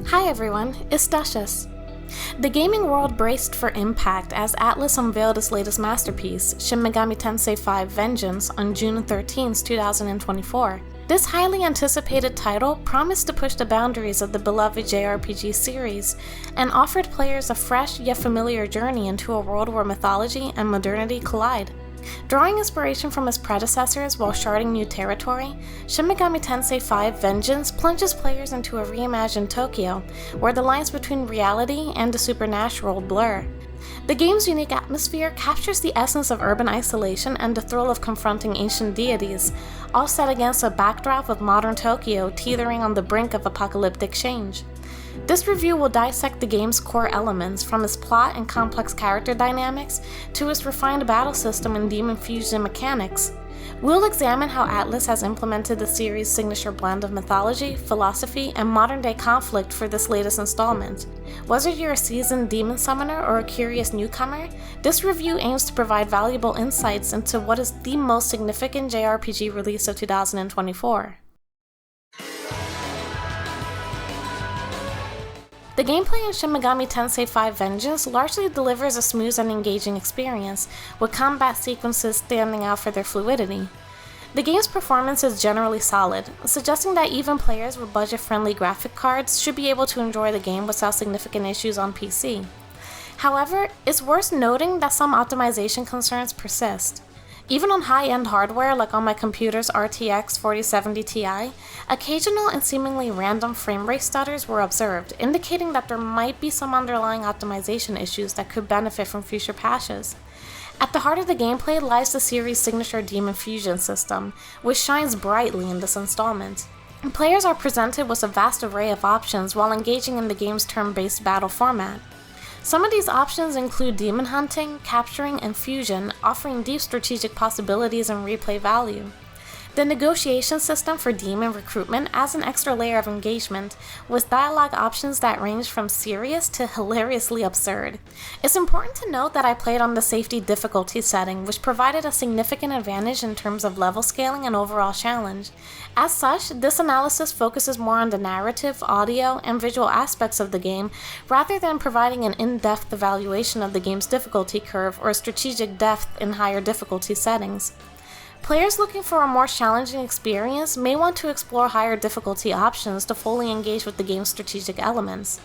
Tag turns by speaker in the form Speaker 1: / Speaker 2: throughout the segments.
Speaker 1: Hi everyone, it's Duchess. The gaming world braced for impact as Atlus unveiled its latest masterpiece, Shin Megami Tensei 5 Vengeance, on June 13, 2024. This highly anticipated title promised to push the boundaries of the beloved JRPG series and offered players a fresh yet familiar journey into a world where mythology and modernity collide. Drawing inspiration from its predecessors while charting new territory, Shin Megami Tensei 5 Vengeance plunges players into a reimagined Tokyo, where the lines between reality and the supernatural blur. The game's unique atmosphere captures the essence of urban isolation and the thrill of confronting ancient deities, all set against a backdrop of modern Tokyo teetering on the brink of apocalyptic change. This review will dissect the game's core elements, from its plot and complex character dynamics to its refined battle system and demon fusion mechanics. We'll examine how Atlus has implemented the series' signature blend of mythology, philosophy, and modern-day conflict for this latest installment. Whether you're a seasoned demon summoner or a curious newcomer, this review aims to provide valuable insights into what is the most significant JRPG release of 2024. The gameplay in Shin Megami Tensei 5 Vengeance largely delivers a smooth and engaging experience, with combat sequences standing out for their fluidity. The game's performance is generally solid, suggesting that even players with budget-friendly graphic cards should be able to enjoy the game without significant issues on PC. However, it's worth noting that some optimization concerns persist. Even on high-end hardware like on my computer's RTX 4070 Ti, occasional and seemingly random frame rate stutters were observed, indicating that there might be some underlying optimization issues that could benefit from future patches. At the heart of the gameplay lies the series' signature demon fusion system, which shines brightly in this installment. Players are presented with a vast array of options while engaging in the game's turn-based battle format. Some of these options include demon hunting, capturing, and fusion, offering deep strategic possibilities and replay value. The negotiation system for demon recruitment adds an extra layer of engagement, with dialogue options that range from serious to hilariously absurd. It's important to note that I played on the safety difficulty setting, which provided a significant advantage in terms of level scaling and overall challenge. As such, this analysis focuses more on the narrative, audio, and visual aspects of the game, rather than providing an in-depth evaluation of the game's difficulty curve or strategic depth in higher difficulty settings. Players looking for a more challenging experience may want to explore higher difficulty options to fully engage with the game's strategic elements.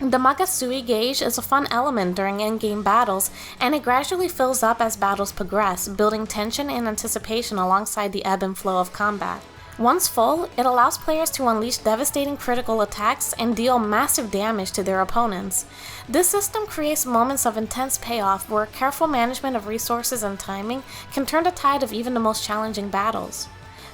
Speaker 1: The Magasui gauge is a fun element during in-game battles, and it gradually fills up as battles progress, building tension and anticipation alongside the ebb and flow of combat. Once full, it allows players to unleash devastating critical attacks and deal massive damage to their opponents. This system creates moments of intense payoff where careful management of resources and timing can turn the tide of even the most challenging battles.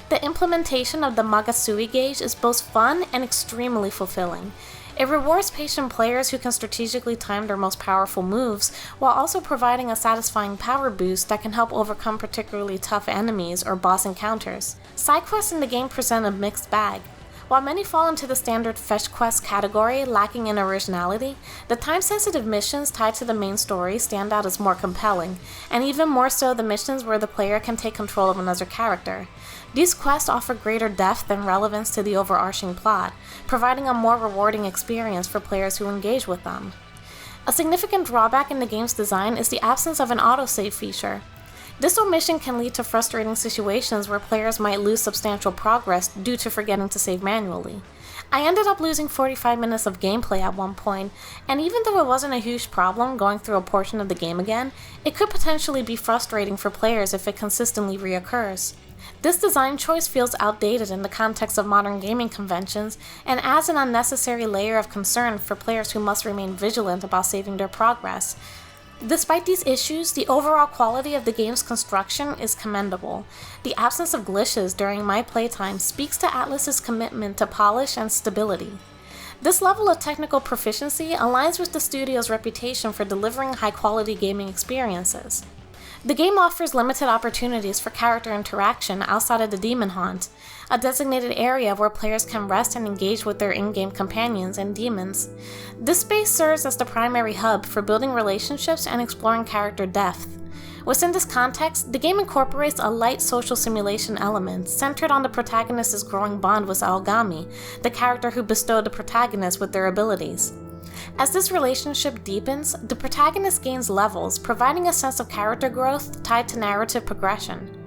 Speaker 1: The implementation of the Magasui gauge is both fun and extremely fulfilling. It rewards patient players who can strategically time their most powerful moves, while also providing a satisfying power boost that can help overcome particularly tough enemies or boss encounters. Side quests in the game present a mixed bag. While many fall into the standard fetch quest category, lacking in originality, the time-sensitive missions tied to the main story stand out as more compelling, and even more so the missions where the player can take control of another character. These quests offer greater depth and relevance to the overarching plot, providing a more rewarding experience for players who engage with them. A significant drawback in the game's design is the absence of an autosave feature. This omission can lead to frustrating situations where players might lose substantial progress due to forgetting to save manually. I ended up losing 45 minutes of gameplay at one point, and even though it wasn't a huge problem going through a portion of the game again, it could potentially be frustrating for players if it consistently reoccurs. This design choice feels outdated in the context of modern gaming conventions and adds an unnecessary layer of concern for players who must remain vigilant about saving their progress. Despite these issues, the overall quality of the game's construction is commendable. The absence of glitches during my playtime speaks to Atlus's commitment to polish and stability. This level of technical proficiency aligns with the studio's reputation for delivering high-quality gaming experiences. The game offers limited opportunities for character interaction outside of the Demon Haunt, a designated area where players can rest and engage with their in-game companions and demons. This space serves as the primary hub for building relationships and exploring character depth. Within this context, the game incorporates a light social simulation element centered on the protagonist's growing bond with Aogami, the character who bestowed the protagonist with their abilities. As this relationship deepens, the protagonist gains levels, providing a sense of character growth tied to narrative progression.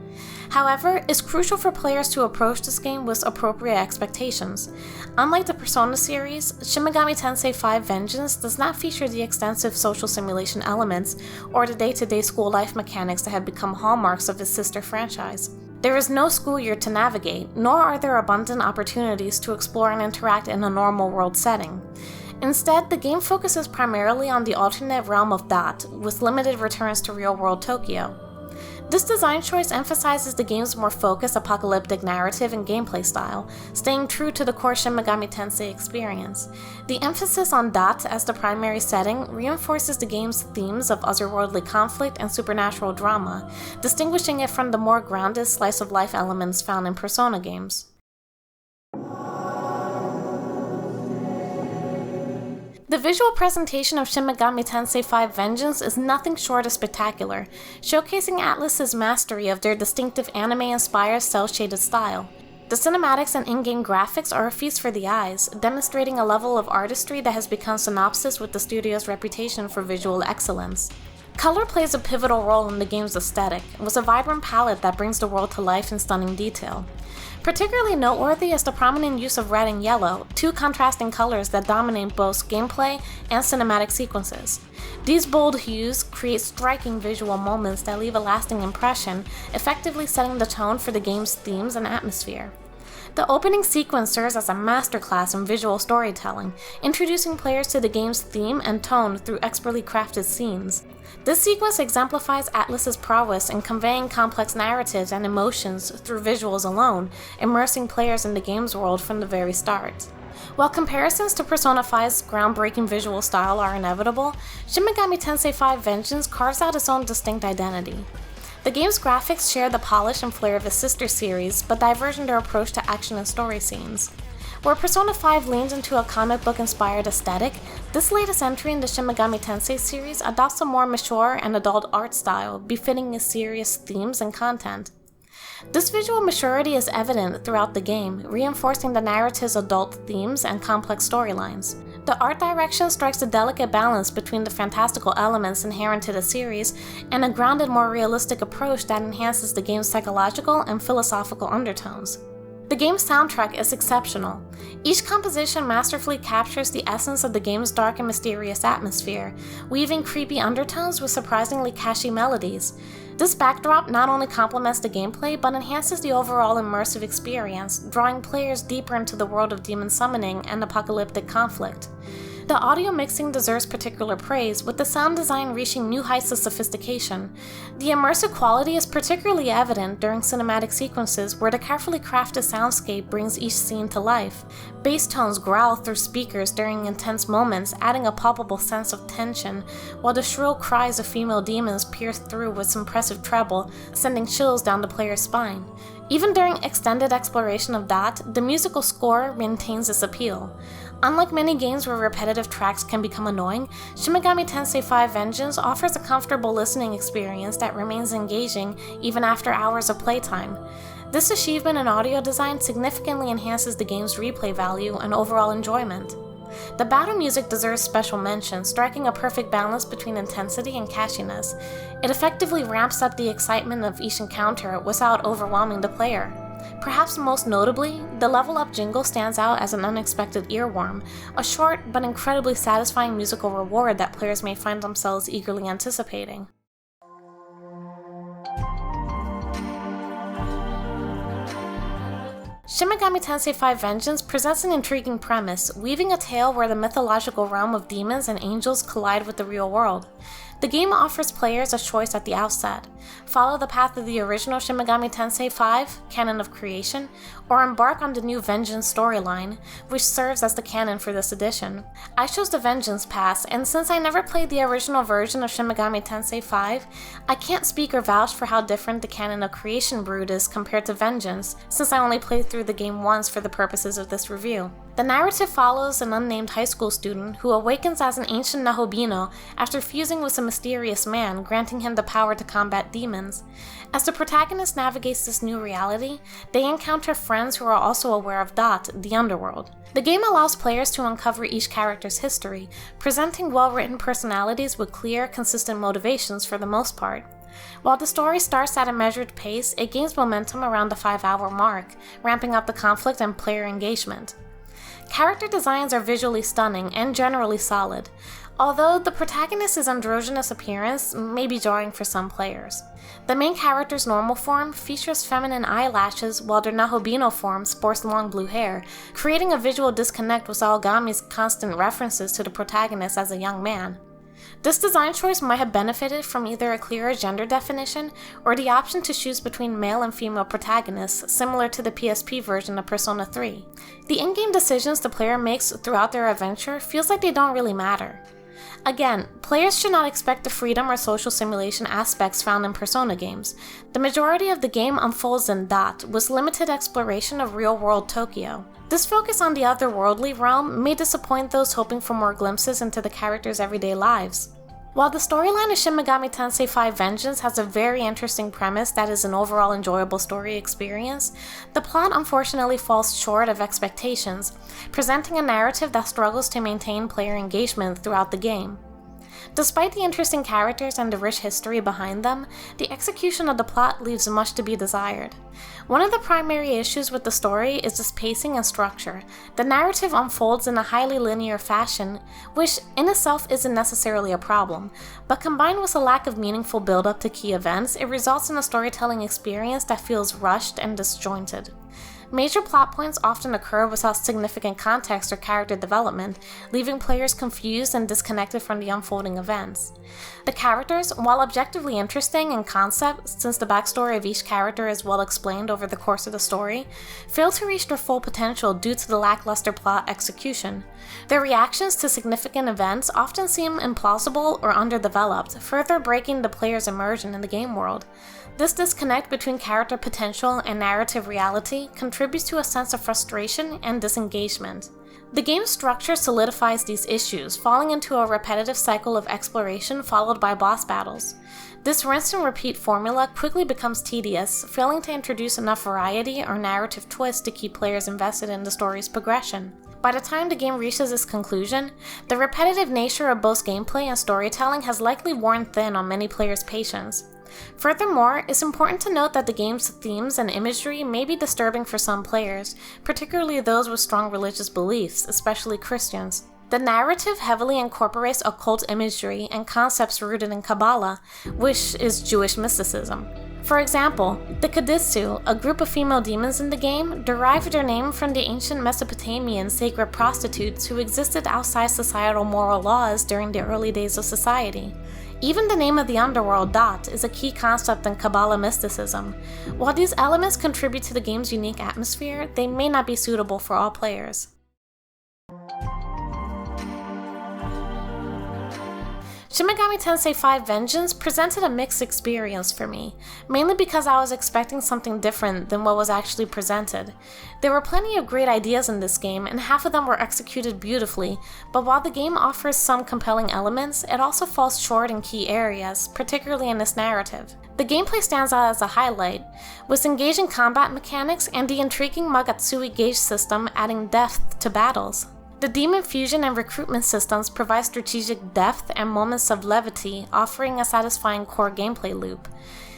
Speaker 1: However, it's crucial for players to approach this game with appropriate expectations. Unlike the Persona series, Shin Megami Tensei 5 Vengeance does not feature the extensive social simulation elements or the day-to-day school life mechanics that have become hallmarks of its sister franchise. There is no school year to navigate, nor are there abundant opportunities to explore and interact in a normal world setting. Instead, the game focuses primarily on the alternate realm of Dot, with limited returns to real-world Tokyo. This design choice emphasizes the game's more focused apocalyptic narrative and gameplay style, staying true to the core Shin Megami Tensei experience. The emphasis on Dot as the primary setting reinforces the game's themes of otherworldly conflict and supernatural drama, distinguishing it from the more grounded slice-of-life elements found in Persona games. The visual presentation of Shin Megami Tensei 5 Vengeance is nothing short of spectacular, showcasing Atlus's mastery of their distinctive anime-inspired cel-shaded style. The cinematics and in-game graphics are a feast for the eyes, demonstrating a level of artistry that has become synonymous with the studio's reputation for visual excellence. Color plays a pivotal role in the game's aesthetic, with a vibrant palette that brings the world to life in stunning detail. Particularly noteworthy is the prominent use of red and yellow, two contrasting colors that dominate both gameplay and cinematic sequences. These bold hues create striking visual moments that leave a lasting impression, effectively setting the tone for the game's themes and atmosphere. The opening sequence serves as a masterclass in visual storytelling, introducing players to the game's theme and tone through expertly crafted scenes. This sequence exemplifies Atlus's prowess in conveying complex narratives and emotions through visuals alone, immersing players in the game's world from the very start. While comparisons to Persona 5's groundbreaking visual style are inevitable, Shin Megami Tensei 5 Vengeance carves out its own distinct identity. The game's graphics share the polish and flair of its sister series, but diverge in their approach to action and story scenes. Where Persona 5 leans into a comic book-inspired aesthetic, this latest entry in the Shin Megami Tensei series adopts a more mature and adult art style, befitting its serious themes and content. This visual maturity is evident throughout the game, reinforcing the narrative's adult themes and complex storylines. The art direction strikes a delicate balance between the fantastical elements inherent to the series and a grounded, more realistic approach that enhances the game's psychological and philosophical undertones. The game's soundtrack is exceptional. Each composition masterfully captures the essence of the game's dark and mysterious atmosphere, weaving creepy undertones with surprisingly catchy melodies. This backdrop not only complements the gameplay, but enhances the overall immersive experience, drawing players deeper into the world of demon summoning and apocalyptic conflict. The audio mixing deserves particular praise, with the sound design reaching new heights of sophistication. The immersive quality is particularly evident during cinematic sequences where the carefully crafted soundscape brings each scene to life. Bass tones growl through speakers during intense moments, adding a palpable sense of tension, while the shrill cries of female demons pierce through with impressive treble, sending chills down the player's spine. Even during extended exploration of Dot, the musical score maintains its appeal. Unlike many games where repetitive tracks can become annoying, Shin Megami Tensei 5 Vengeance offers a comfortable listening experience that remains engaging even after hours of playtime. This achievement in audio design significantly enhances the game's replay value and overall enjoyment. The battle music deserves special mention, striking a perfect balance between intensity and catchiness. It effectively ramps up the excitement of each encounter without overwhelming the player. Perhaps most notably, the level up jingle stands out as an unexpected earworm, a short but incredibly satisfying musical reward that players may find themselves eagerly anticipating. Shin Megami Tensei 5 Vengeance presents an intriguing premise, weaving a tale where the mythological realm of demons and angels collide with the real world. The game offers players a choice at the outset: follow the path of the original Shin Megami Tensei 5, Canon of Creation, or embark on the new Vengeance storyline, which serves as the canon for this edition. I chose the Vengeance path, and since I never played the original version of Shin Megami Tensei 5, I can't speak or vouch for how different the Canon of Creation brood is compared to Vengeance, since I only played through through the game once for the purposes of this review. The narrative follows an unnamed high school student who awakens as an ancient Nahobino after fusing with a mysterious man, granting him the power to combat demons. As the protagonist navigates this new reality, they encounter friends who are also aware of Dot, the underworld. The game allows players to uncover each character's history, presenting well-written personalities with clear, consistent motivations for the most part. While the story starts at a measured pace, it gains momentum around the 5-hour mark, ramping up the conflict and player engagement. Character designs are visually stunning and generally solid, although the protagonist's androgynous appearance may be jarring for some players. The main character's normal form features feminine eyelashes, while their Nahobino form sports long blue hair, creating a visual disconnect with Aogami's constant references to the protagonist as a young man. This design choice might have benefited from either a clearer gender definition or the option to choose between male and female protagonists, similar to the PSP version of Persona 3. The in-game decisions the player makes throughout their adventure feels like they don't really matter. Again, players should not expect the freedom or social simulation aspects found in Persona games. The majority of the game unfolds in Dot, with limited exploration of real-world Tokyo. This focus on the otherworldly realm may disappoint those hoping for more glimpses into the characters' everyday lives. While the storyline of Shin Megami Tensei 5 Vengeance has a very interesting premise that is an overall enjoyable story experience, the plot unfortunately falls short of expectations, presenting a narrative that struggles to maintain player engagement throughout the game. Despite the interesting characters and the rich history behind them, the execution of the plot leaves much to be desired. One of the primary issues with the story is its pacing and structure. The narrative unfolds in a highly linear fashion, which in itself isn't necessarily a problem, but combined with a lack of meaningful build-up to key events, it results in a storytelling experience that feels rushed and disjointed. Major plot points often occur without significant context or character development, leaving players confused and disconnected from the unfolding events. The characters, while objectively interesting in concept, since the backstory of each character is well explained over the course of the story, fail to reach their full potential due to the lackluster plot execution. Their reactions to significant events often seem implausible or underdeveloped, further breaking the player's immersion in the game world. This disconnect between character potential and narrative reality contributes to a sense of frustration and disengagement. The game's structure solidifies these issues, falling into a repetitive cycle of exploration followed by boss battles. This rinse and repeat formula quickly becomes tedious, failing to introduce enough variety or narrative twist to keep players invested in the story's progression. By the time the game reaches its conclusion, the repetitive nature of both gameplay and storytelling has likely worn thin on many players' patience. Furthermore, it's important to note that the game's themes and imagery may be disturbing for some players, particularly those with strong religious beliefs, especially Christians. The narrative heavily incorporates occult imagery and concepts rooted in Kabbalah, which is Jewish mysticism. For example, the Kaditsu, a group of female demons in the game, derived their name from the ancient Mesopotamian sacred prostitutes who existed outside societal moral laws during the early days of society. Even the name of the underworld, Dot, is a key concept in Kabbalah mysticism. While these elements contribute to the game's unique atmosphere, they may not be suitable for all players. Shin Megami Tensei 5 Vengeance presented a mixed experience for me, mainly because I was expecting something different than what was actually presented. There were plenty of great ideas in this game, and half of them were executed beautifully, but while the game offers some compelling elements, it also falls short in key areas, particularly in its narrative. The gameplay stands out as a highlight, with engaging combat mechanics and the intriguing Magatsui gauge system adding depth to battles. The demon fusion and recruitment systems provide strategic depth and moments of levity, offering a satisfying core gameplay loop.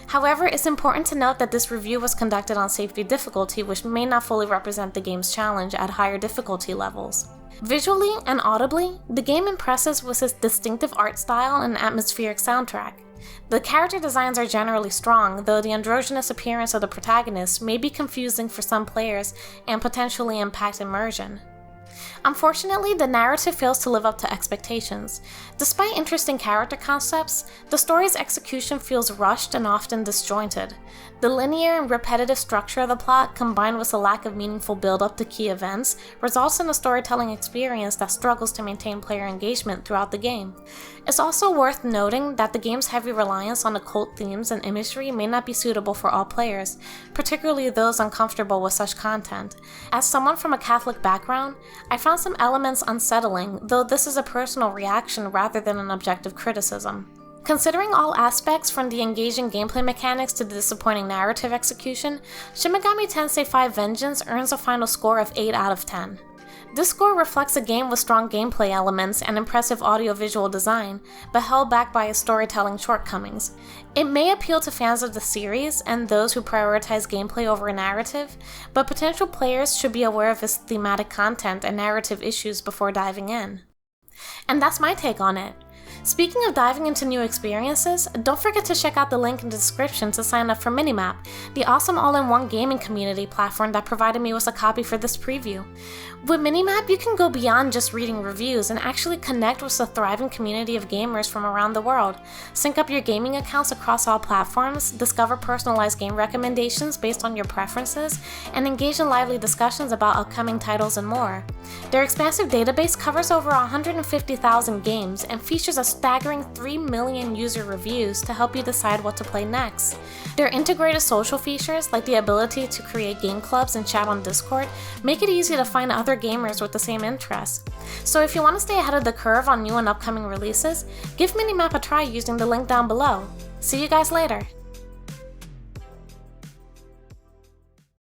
Speaker 1: However, it's important to note that this review was conducted on safety difficulty, which may not fully represent the game's challenge at higher difficulty levels. Visually and audibly, the game impresses with its distinctive art style and atmospheric soundtrack. The character designs are generally strong, though the androgynous appearance of the protagonist may be confusing for some players and potentially impact immersion. Unfortunately, the narrative fails to live up to expectations. Despite interesting character concepts, the story's execution feels rushed and often disjointed. The linear and repetitive structure of the plot, combined with a lack of meaningful build-up to key events, results in a storytelling experience that struggles to maintain player engagement throughout the game. It's also worth noting that the game's heavy reliance on occult themes and imagery may not be suitable for all players, particularly those uncomfortable with such content. As someone from a Catholic background, I found some elements unsettling, though this is a personal reaction rather than an objective criticism. Considering all aspects from the engaging gameplay mechanics to the disappointing narrative execution, Shin Megami Tensei 5 Vengeance earns a final score of 8 out of 10. This score reflects a game with strong gameplay elements and impressive audiovisual design, but held back by its storytelling shortcomings. It may appeal to fans of the series and those who prioritize gameplay over a narrative, but potential players should be aware of its thematic content and narrative issues before diving in. And that's my take on it. Speaking of diving into new experiences, don't forget to check out the link in the description to sign up for Minimap, the awesome all-in-one gaming community platform that provided me with a copy for this preview. With Minimap, you can go beyond just reading reviews and actually connect with a thriving community of gamers from around the world, sync up your gaming accounts across all platforms, discover personalized game recommendations based on your preferences, and engage in lively discussions about upcoming titles and more. Their expansive database covers over 150,000 games and features a staggering 3 million user reviews to help you decide what to play next. Their integrated social features, like the ability to create game clubs and chat on Discord, make it easy to find other gamers with the same interests. So if you want to stay ahead of the curve on new and upcoming releases, give Minimap a try using the link down below. See you guys later!